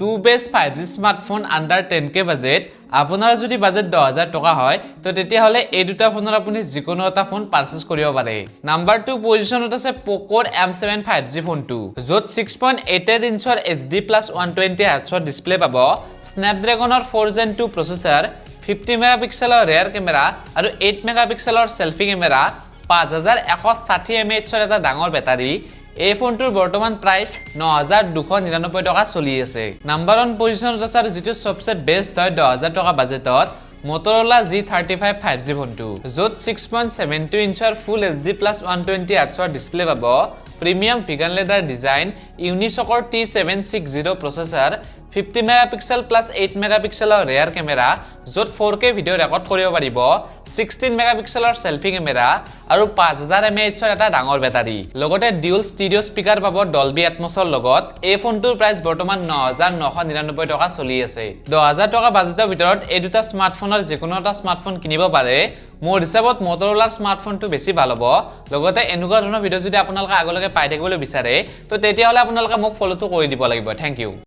2 base 5G smartphone under 10K budget আপোনাৰ যদি budget 10000 টকা হয় তো তেতিয়া হলে এই দুটা ফোনৰ আপুনি যিকোনো এটা ফোন পাৰচেজ কৰিব পাৰে নাম্বাৰ 2 পজিশনত আছে Poco M7 5G ফোনটো যত 6.88 ইঞ্চৰ HD+ 120 Hz ডিসপ্লে পাব Snapdragonৰ 4 Gen 2 প্ৰচেছৰ 50 মেগাপিক্সেলৰ ৰিয়াৰ কেমেৰা আৰু 8 মেগাপিক্সেলৰ সেলফি কেমেৰা 5160 mAh এটা ডাঙৰ বেটাৰী এই ফোনটোৰ বৰ্তমান প্ৰাইস 9299 টকা চলি আছে নাম্বাৰ 1 পজিশনত আছে আৰু যেটো সবচে বেষ্ট হয় 10000 টকা বাজেটত Motorola G35 5G ফোনটো যত 6.72 ইঞ্চৰ ফুল HD+ 120 Hz ডিসপ্লে পাব প্ৰিমিয়াম ভিগান লেদাৰ ডিজাইন ইউনিচকৰ T760 প্ৰচেছৰ 50 মেগাপিক্সেল প্লাস 8 মেগাপিক্সেলৰ ৰিয়াৰ কেমেৰা যত 4K ভিডিও ৰেকৰ্ড কৰিব পাৰিব 16 মেগাপিক্সেলৰ সেলফি কেমেৰা আৰু 5000 mAh এটা ডাঙৰ বেটাৰী লগতে ডিউল ষ্টিৰিও স্পিকাৰ পাব Dolby Atmosৰ লগত এই ফোনটোৰ প্ৰাইস বৰ্তমান 9999 টকা চলি আছে 10000 টকা বাজেটৰ ভিতৰত এই দুটা স্মাৰ্টফোনৰ যিকোনো এটা স্মাৰ্টফোন কিনিব পাৰে মোৰ হিচাপত Motorola স্মাৰ্টফোনটো বেছি ভাল হ'ব লগতে এনেকুৱা ধৰণৰ ভিডিও যদি আপোনালোকে আগলৈকে পাই থাকিবলৈ বিচাৰে তো তেতিয়া হলে আপোনালোকে মোক ফলোটো কৰি দিব লাগিব থ্যাংক ইউ